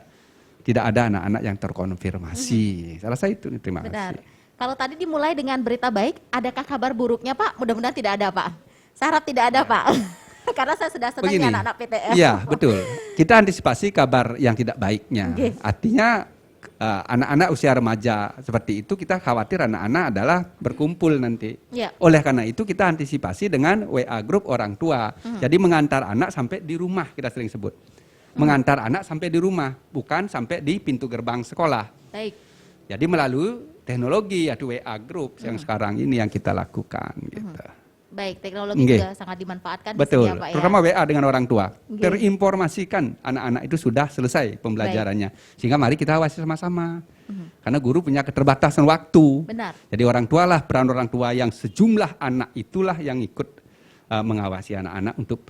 tidak ada anak-anak yang terkonfirmasi. Saya rasa itu. Terima Benar. kasih. Kalau tadi dimulai dengan berita baik, adakah kabar buruknya Pak? Mudah-mudahan tidak ada Pak. Saya harap tidak ada Pak. Karena saya sudah senang ya anak-anak PTM. Iya, betul. Kita antisipasi kabar yang tidak baiknya. Oke. Artinya anak-anak usia remaja seperti itu kita khawatir anak-anak adalah berkumpul nanti. Ya. Oleh karena itu kita antisipasi dengan WA grup orang tua. Jadi mengantar anak sampai di rumah kita sering sebut. Mengantar anak sampai di rumah, bukan sampai di pintu gerbang sekolah. Baik. Jadi melalui teknologi yaitu WA group yang sekarang ini yang kita lakukan gitu. Baik, teknologi Nggih. juga sangat dimanfaatkan di Betul, sini ya Pak ya. terutama WA dengan orang tua. Nggih. Terinformasikan anak-anak itu sudah selesai pembelajarannya. Sehingga mari kita awasi sama-sama. Karena guru punya keterbatasan waktu. Benar. Jadi orang tua lah, peran orang tua yang sejumlah anak itulah yang ikut mengawasi anak-anak untuk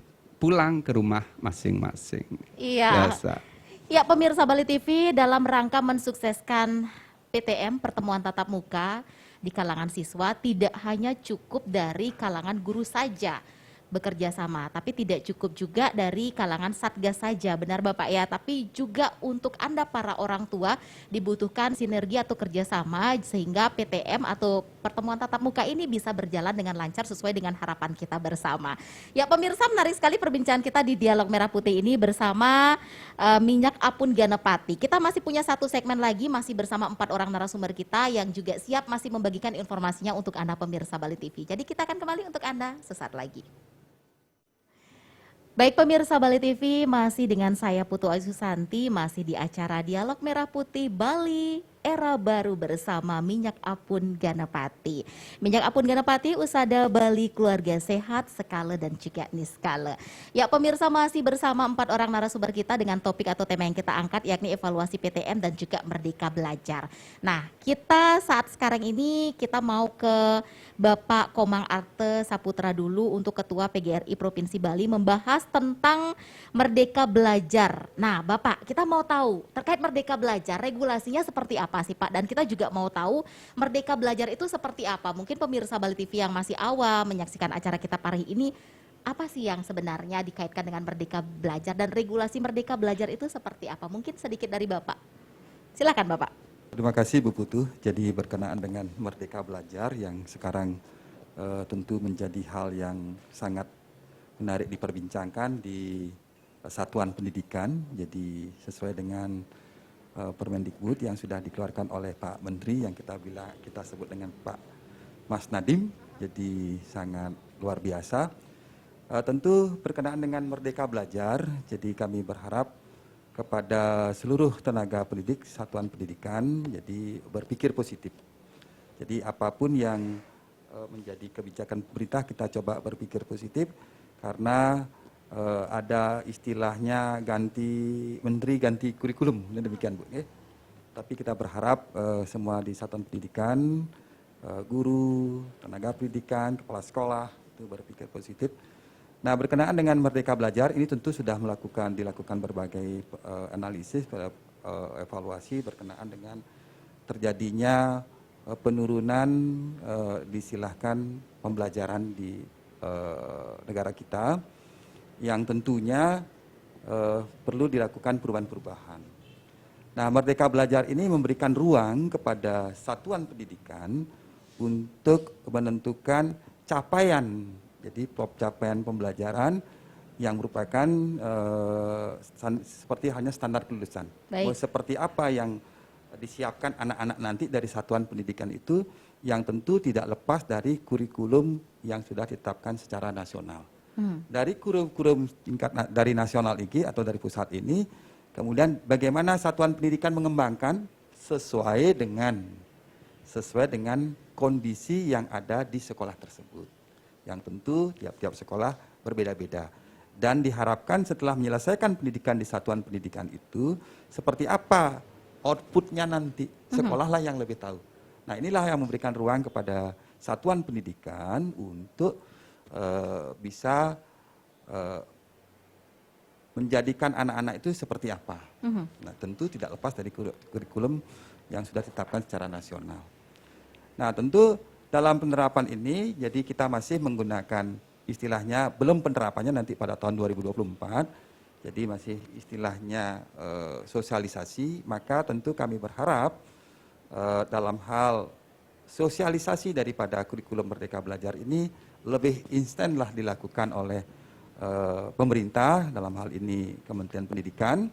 pulang ke rumah masing-masing. Iya. Biasa. Ya, pemirsa Bali TV, dalam rangka mensukseskan PTM pertemuan tatap muka di kalangan siswa tidak hanya cukup dari kalangan guru saja bekerja sama, tapi tidak cukup juga dari kalangan satgas saja, benar Bapak ya, tapi juga untuk Anda para orang tua dibutuhkan sinergi atau kerjasama sehingga PTM atau pertemuan tatap muka ini bisa berjalan dengan lancar sesuai dengan harapan kita bersama. Ya pemirsa, menarik sekali perbincangan kita di Dialog Merah Putih ini bersama Minyak Apun Ganapati. Kita masih punya satu segmen lagi, masih bersama 4 orang narasumber kita yang juga siap masih membagikan informasinya untuk Anda pemirsa Bali TV. Jadi kita akan kembali untuk Anda sesaat lagi. Baik pemirsa Bali TV, masih dengan saya Putu Ayu Susanti, masih di acara Dialog Merah Putih Bali Era Baru bersama Minyak Apun Ganapati. Minyak Apun Ganapati, Usada Bali Keluarga Sehat, Skala dan juga Niskala. Ya pemirsa, masih bersama 4 orang narasumber kita dengan topik atau tema yang kita angkat yakni evaluasi PTM dan juga Merdeka Belajar. Nah, kita saat sekarang ini kita mau ke Bapak Komang Arte Saputra dulu untuk Ketua PGRI Provinsi Bali membahas tentang Merdeka Belajar. Nah, Bapak, kita mau tahu terkait Merdeka Belajar, regulasinya seperti apa sih Pak? Dan kita juga mau tahu Merdeka Belajar itu seperti apa? Mungkin pemirsa Bali TV yang masih awam menyaksikan acara kita pagi ini, apa sih yang sebenarnya dikaitkan dengan Merdeka Belajar dan regulasi Merdeka Belajar itu seperti apa? Mungkin sedikit dari Bapak. Silakan Bapak. Terima kasih Bu Putu. Jadi berkenaan dengan Merdeka Belajar yang sekarang tentu menjadi hal yang sangat menarik diperbincangkan di satuan pendidikan. Jadi sesuai dengan Permendikbud yang sudah dikeluarkan oleh Pak Menteri yang kita sebut dengan Pak Mas Nadiem. Jadi sangat luar biasa. Tentu berkenaan dengan Merdeka Belajar, jadi kami berharap kepada seluruh tenaga pendidik, satuan pendidikan, jadi berpikir positif. Jadi apapun yang menjadi kebijakan pemerintah kita coba berpikir positif karena ada istilahnya ganti menteri, ganti kurikulum, demikian Bu. Tapi kita berharap semua di satuan pendidikan, guru, tenaga pendidikan, kepala sekolah itu berpikir positif. Nah, berkenaan dengan Merdeka Belajar ini tentu sudah dilakukan berbagai analisis, evaluasi berkenaan dengan terjadinya penurunan disilahkan pembelajaran di negara kita yang tentunya perlu dilakukan perubahan-perubahan. Nah, Merdeka Belajar ini memberikan ruang kepada satuan pendidikan untuk menentukan capaian Jadi capaian pembelajaran yang merupakan seperti hanya standar kelulusan. Baik. Seperti apa yang disiapkan anak-anak nanti dari satuan pendidikan itu yang tentu tidak lepas dari kurikulum yang sudah ditetapkan secara nasional. Dari kurikulum tingkat dari nasional ini atau dari pusat ini, kemudian bagaimana satuan pendidikan mengembangkan sesuai dengan kondisi yang ada di sekolah tersebut. Yang tentu tiap-tiap sekolah berbeda-beda. Dan diharapkan setelah menyelesaikan pendidikan di satuan pendidikan itu, seperti apa outputnya nanti, sekolahlah yang lebih tahu. Nah, inilah yang memberikan ruang kepada satuan pendidikan untuk bisa menjadikan anak-anak itu seperti apa. Nah, tentu tidak lepas dari kurikulum yang sudah ditetapkan secara nasional. Nah, tentu dalam penerapan ini, jadi kita masih menggunakan istilahnya, belum penerapannya nanti pada tahun 2024, jadi masih istilahnya sosialisasi, maka tentu kami berharap dalam hal sosialisasi daripada kurikulum Merdeka Belajar ini lebih instanlah dilakukan oleh pemerintah, dalam hal ini Kementerian Pendidikan,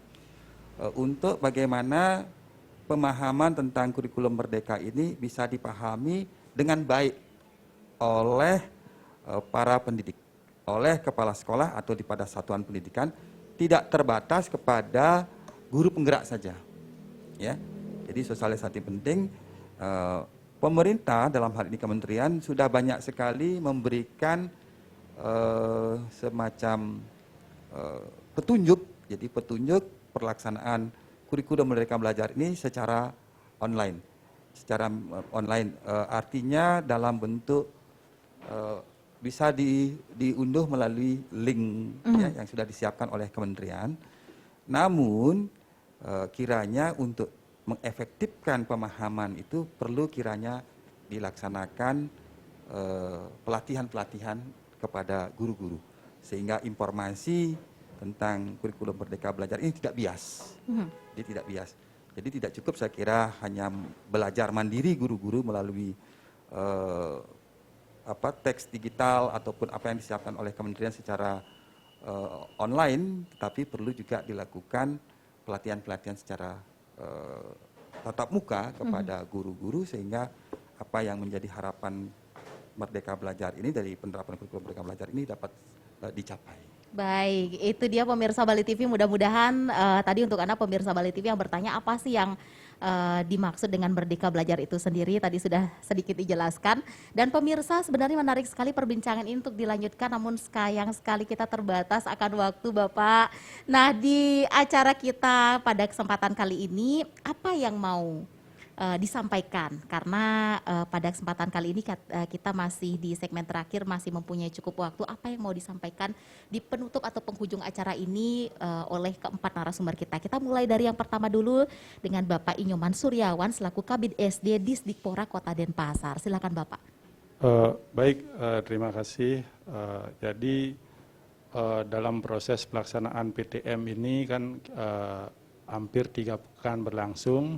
untuk bagaimana pemahaman tentang kurikulum Merdeka ini bisa dipahami dengan baik oleh para pendidik, oleh kepala sekolah atau pada satuan pendidikan, tidak terbatas kepada guru penggerak saja. Ya, jadi sosialisasi penting. Pemerintah dalam hal ini kementerian sudah banyak sekali memberikan semacam petunjuk, jadi petunjuk pelaksanaan kurikulum Merdeka Belajar ini secara online, artinya dalam bentuk bisa diunduh melalui link ya, yang sudah disiapkan oleh kementerian. Namun kiranya untuk mengefektifkan pemahaman itu perlu kiranya dilaksanakan pelatihan-pelatihan kepada guru-guru, sehingga informasi tentang kurikulum Merdeka Belajar ini tidak bias. Jadi tidak bias. Jadi tidak cukup saya kira hanya belajar mandiri guru-guru melalui teks digital ataupun apa yang disiapkan oleh kementerian secara online, tapi perlu juga dilakukan pelatihan-pelatihan secara tatap muka kepada guru-guru, sehingga apa yang menjadi harapan Merdeka Belajar ini dari penerapan kurikulum Merdeka Belajar ini dapat dicapai. Baik, itu dia pemirsa Bali TV. Mudah-mudahan tadi untuk Anda pemirsa Bali TV yang bertanya apa sih yang dimaksud dengan Merdeka Belajar itu sendiri, tadi sudah sedikit dijelaskan. Dan pemirsa, sebenarnya menarik sekali perbincangan ini untuk dilanjutkan, namun sayang sekali kita terbatas akan waktu Bapak. Nah, di acara kita pada kesempatan kali ini, apa yang mau disampaikan? Karena pada kesempatan kali ini kita masih di segmen terakhir, masih mempunyai cukup waktu. Apa yang mau disampaikan di penutup atau penghujung acara ini oleh keempat narasumber kita? Kita mulai dari yang pertama dulu dengan Bapak Inyoman Suryawan selaku Kabid SD Disdikpora Kota Denpasar. Silakan Bapak. Baik, terima kasih. Jadi dalam proses pelaksanaan PTM ini kan hampir 3 pekan berlangsung.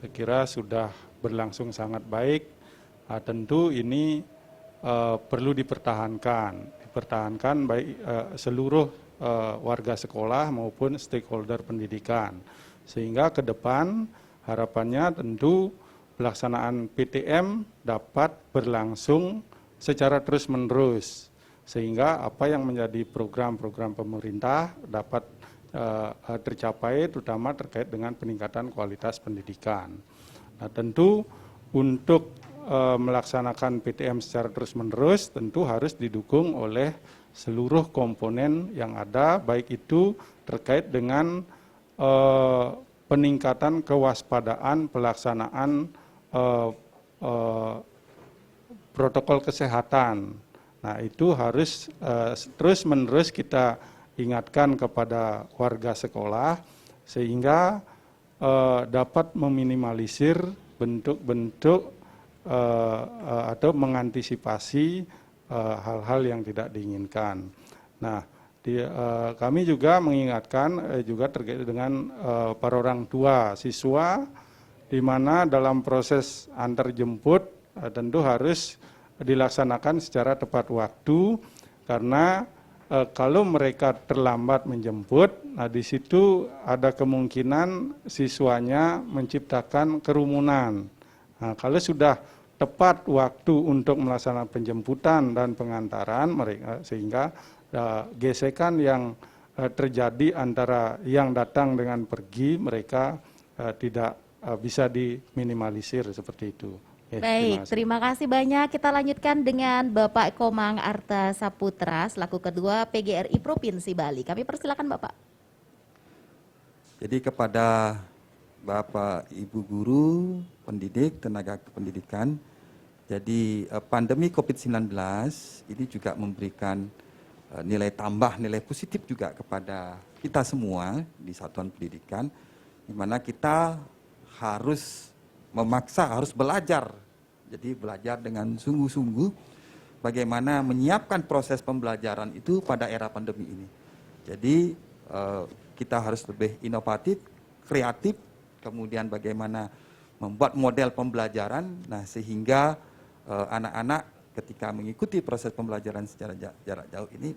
Saya kira sudah berlangsung sangat baik. Tentu ini perlu dipertahankan baik seluruh warga sekolah maupun stakeholder pendidikan. Sehingga ke depan harapannya tentu pelaksanaan PTM dapat berlangsung secara terus-menerus. Sehingga apa yang menjadi program-program pemerintah dapat tercapai, terutama terkait dengan peningkatan kualitas pendidikan. Nah, tentu untuk melaksanakan PTM secara terus-menerus tentu harus didukung oleh seluruh komponen yang ada, baik itu terkait dengan peningkatan kewaspadaan pelaksanaan protokol kesehatan. Nah, itu harus terus-menerus kita ingatkan kepada warga sekolah sehingga dapat meminimalisir bentuk-bentuk atau mengantisipasi hal-hal yang tidak diinginkan. Nah, kami juga mengingatkan juga terkait dengan para orang tua siswa, di mana dalam proses antar jemput tentu harus dilaksanakan secara tepat waktu, karena kalau mereka terlambat menjemput, nah di situ ada kemungkinan siswanya menciptakan kerumunan. Nah, kalau sudah tepat waktu untuk melaksanakan penjemputan dan pengantaran mereka, sehingga gesekan yang terjadi antara yang datang dengan pergi mereka tidak bisa diminimalisir seperti itu. Baik, terima kasih banyak. Kita lanjutkan dengan Bapak Komang Arta Saputra selaku Ketua PGRI Provinsi Bali. Kami persilakan Bapak. Jadi kepada Bapak, Ibu guru, pendidik, tenaga kependidikan, jadi pandemi COVID-19 ini juga memberikan nilai tambah, nilai positif juga kepada kita semua di satuan pendidikan, di mana kita harus memaksa, harus belajar. Jadi belajar dengan sungguh-sungguh bagaimana menyiapkan proses pembelajaran itu pada era pandemi ini. Jadi kita harus lebih inovatif, kreatif, kemudian bagaimana membuat model pembelajaran, nah sehingga anak-anak ketika mengikuti proses pembelajaran secara jarak jauh ini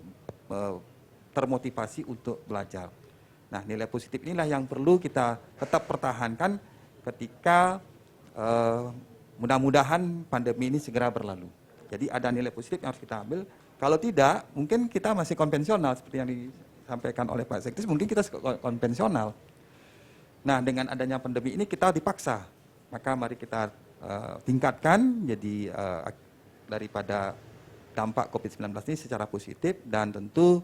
termotivasi untuk belajar. Nah, nilai positif inilah yang perlu kita tetap pertahankan ketika mudah-mudahan pandemi ini segera berlalu. Jadi ada nilai positif yang harus kita ambil. Kalau tidak, mungkin kita masih konvensional seperti yang disampaikan oleh Pak Sekdes, mungkin kita konvensional. Nah, dengan adanya pandemi ini kita dipaksa. Maka mari kita tingkatkan jadi daripada dampak COVID-19 ini secara positif, dan tentu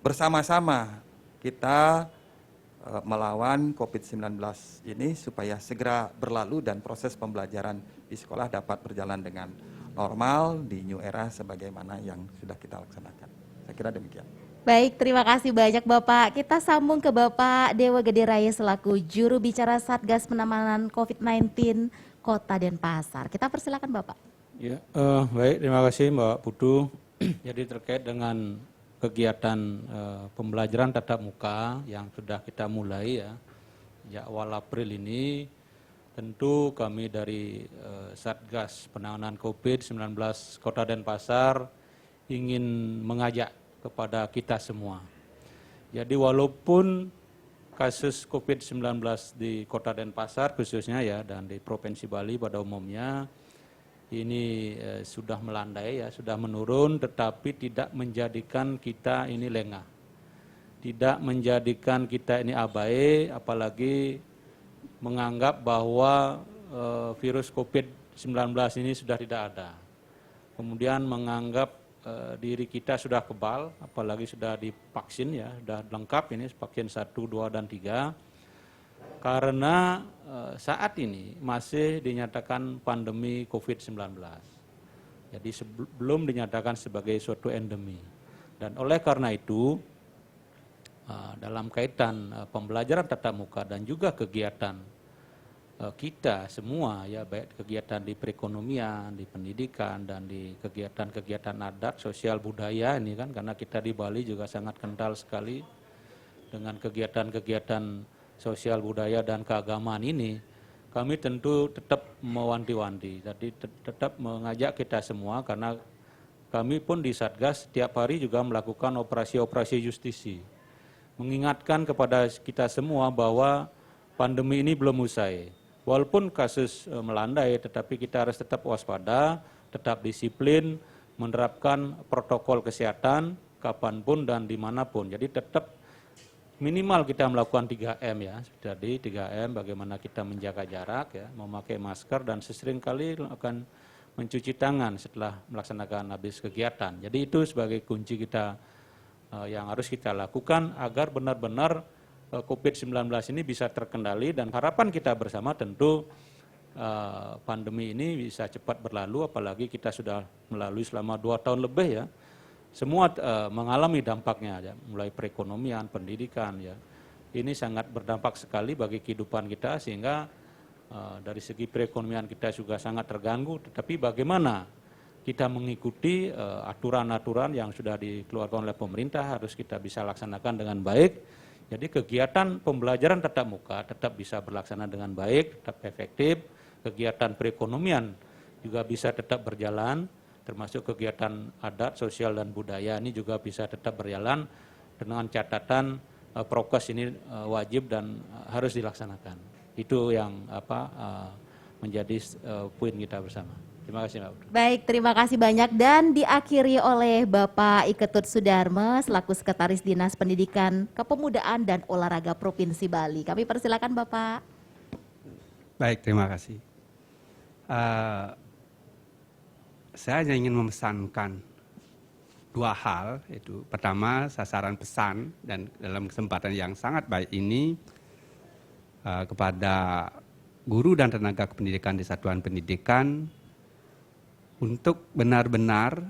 bersama-sama kita melawan COVID-19 ini supaya segera berlalu dan proses pembelajaran di sekolah dapat berjalan dengan normal di new era sebagaimana yang sudah kita laksanakan. Saya kira demikian. Baik, terima kasih banyak Bapak. Kita sambung ke Bapak Dewa Gede Raya selaku juru bicara Satgas Penanganan COVID-19 Kota Denpasar. Kita persilakan Bapak. Ya, baik, terima kasih Mbak Putu. Jadi terkait dengan kegiatan pembelajaran tatap muka yang sudah kita mulai ya, sejak awal April ini, tentu kami dari Satgas Penanganan COVID-19 Kota Denpasar ingin mengajak kepada kita semua. Jadi walaupun kasus COVID-19 di Kota Denpasar khususnya ya, dan di Provinsi Bali pada umumnya ini sudah melandai ya, sudah menurun, tetapi tidak menjadikan kita ini lengah. Tidak menjadikan kita ini abai, apalagi menganggap bahwa virus COVID-19 ini sudah tidak ada. Kemudian menganggap diri kita sudah kebal, apalagi sudah divaksin ya, sudah lengkap ini vaksin 1, 2, dan 3. Karena saat ini masih dinyatakan pandemi COVID-19. Jadi belum dinyatakan sebagai suatu endemi. Dan oleh karena itu, dalam kaitan pembelajaran tatap muka dan juga kegiatan kita semua ya, baik kegiatan di perekonomian, di pendidikan, dan di kegiatan-kegiatan adat, sosial, budaya ini kan, karena kita di Bali juga sangat kental sekali dengan kegiatan-kegiatan sosial, budaya, dan keagamaan ini, kami tentu tetap mewanti-wanti, jadi tetap mengajak kita semua, karena kami pun di Satgas setiap hari juga melakukan operasi-operasi justisi, mengingatkan kepada kita semua bahwa pandemi ini belum usai. Walaupun kasus melandai, tetapi kita harus tetap waspada, tetap disiplin, menerapkan protokol kesehatan kapanpun dan dimanapun. Jadi tetap minimal kita melakukan 3M ya, jadi 3M bagaimana kita menjaga jarak ya, memakai masker, dan seringkali akan mencuci tangan setelah melaksanakan habis kegiatan. Jadi itu sebagai kunci kita yang harus kita lakukan agar benar-benar COVID-19 ini bisa terkendali, dan harapan kita bersama tentu pandemi ini bisa cepat berlalu, apalagi kita sudah melalui selama 2 tahun lebih ya. Semua mengalami dampaknya ya, mulai perekonomian, pendidikan ya. Ini sangat berdampak sekali bagi kehidupan kita, sehingga dari segi perekonomian kita juga sangat terganggu. Tetapi bagaimana kita mengikuti aturan-aturan yang sudah dikeluarkan oleh pemerintah harus kita bisa laksanakan dengan baik. Jadi kegiatan pembelajaran tatap muka tetap bisa berlaksana dengan baik, tetap efektif. Kegiatan perekonomian juga bisa tetap berjalan. termasuk kegiatan adat, sosial dan budaya ini juga bisa tetap berjalan dengan catatan prokes ini wajib dan harus dilaksanakan. Itu yang menjadi poin kita bersama. Terima kasih Mbak. Baik, terima kasih banyak dan diakhiri oleh Bapak Iketut Sudarmo selaku Sekretaris Dinas Pendidikan, Kepemudaan dan Olahraga Provinsi Bali. Kami persilakan Bapak. Baik, terima kasih. Saya hanya ingin memesankan dua hal, yaitu pertama sasaran pesan dan dalam kesempatan yang sangat baik ini kepada guru dan tenaga kependidikan di satuan pendidikan untuk benar-benar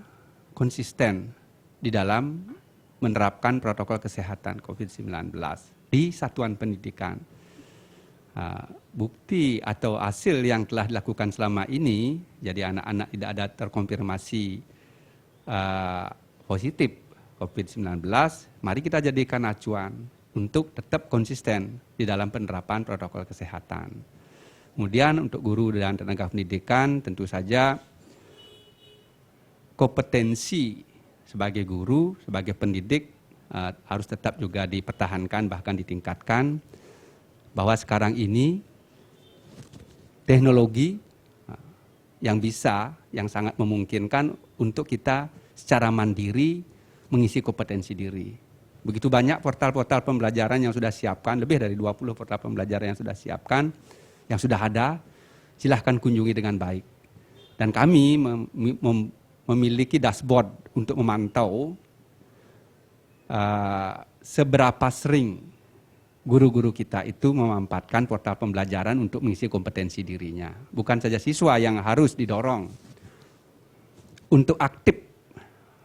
konsisten di dalam menerapkan protokol kesehatan COVID-19 di satuan pendidikan. Bukti atau hasil yang telah dilakukan selama ini, jadi anak-anak tidak ada terkonfirmasi positif COVID-19, mari kita jadikan acuan untuk tetap konsisten di dalam penerapan protokol kesehatan. Kemudian untuk guru dan tenaga pendidikan tentu saja kompetensi sebagai guru, sebagai pendidik harus tetap juga dipertahankan bahkan ditingkatkan, bahwa sekarang ini teknologi yang sangat memungkinkan untuk kita secara mandiri mengisi kompetensi diri. Begitu banyak portal-portal pembelajaran yang sudah siapkan, lebih dari 20 portal pembelajaran yang sudah siapkan, yang sudah ada, silahkan kunjungi dengan baik. Dan kami memiliki dashboard untuk memantau seberapa sering guru-guru kita itu memanfaatkan portal pembelajaran untuk mengisi kompetensi dirinya. Bukan saja siswa yang harus didorong untuk aktif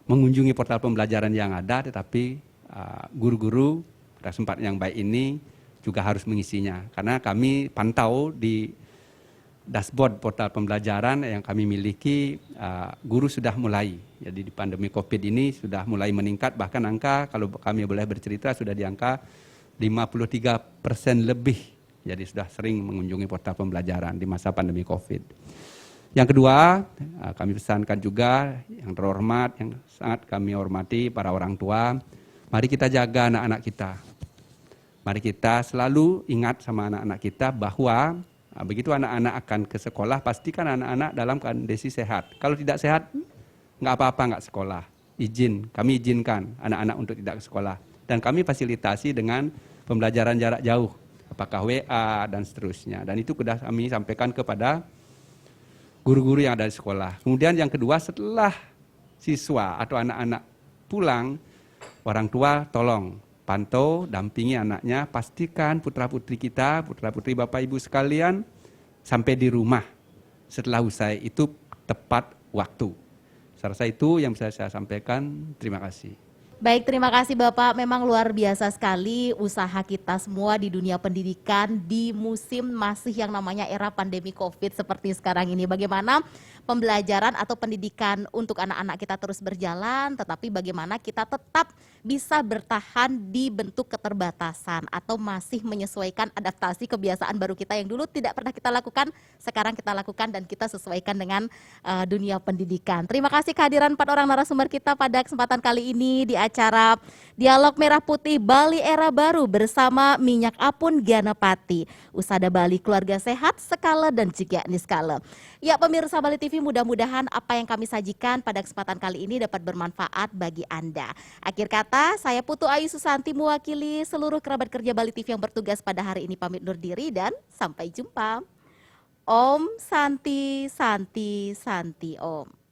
mengunjungi portal pembelajaran yang ada, tetapi guru-guru pada kesempatan yang baik ini juga harus mengisinya. Karena kami pantau di dashboard portal pembelajaran yang kami miliki, guru sudah mulai, jadi di pandemi COVID ini sudah mulai meningkat, bahkan angka kalau kami boleh bercerita sudah di angka 53% lebih, jadi sudah sering mengunjungi portal pembelajaran di masa pandemi COVID. Yang kedua, kami pesankan juga yang terhormat, yang sangat kami hormati para orang tua, mari kita jaga anak-anak kita. Mari kita selalu ingat sama anak-anak kita bahwa begitu anak-anak akan ke sekolah, pastikan anak-anak dalam kondisi sehat. Kalau tidak sehat, nggak apa-apa nggak sekolah. Kami izinkan anak-anak untuk tidak ke sekolah. Dan kami fasilitasi dengan pembelajaran jarak jauh, apakah WA dan seterusnya. Dan itu sudah kami sampaikan kepada guru-guru yang ada di sekolah. Kemudian yang kedua, setelah siswa atau anak-anak pulang, orang tua tolong pantau, dampingi anaknya, pastikan putra-putri kita, putra-putri Bapak Ibu sekalian, sampai di rumah setelah usai itu tepat waktu. Saya rasa itu yang bisa saya sampaikan. Terima kasih. Baik, terima kasih Bapak. Memang luar biasa sekali usaha kita semua di dunia pendidikan di musim masih yang namanya era pandemi COVID seperti sekarang ini. Bagaimana pembelajaran atau pendidikan untuk anak-anak kita terus berjalan, tetapi bagaimana kita tetap bisa bertahan di bentuk keterbatasan atau masih menyesuaikan adaptasi kebiasaan baru kita yang dulu tidak pernah kita lakukan, sekarang kita lakukan dan kita sesuaikan dengan dunia pendidikan. Terima kasih kehadiran 4 orang narasumber kita pada kesempatan kali ini di acara Dialog Merah Putih Bali Era Baru bersama Minyak Apun Gianapati, Usada Bali Keluarga Sehat, Skala dan juga Niskala. Ya pemirsa Bali TV, mudah-mudahan apa yang kami sajikan pada kesempatan kali ini dapat bermanfaat bagi Anda. Akhir kata, saya Putu Ayu Susanti mewakili seluruh kerabat kerja Bali TV yang bertugas pada hari ini pamit undur diri dan sampai jumpa. Om Santi Santi Santi Om.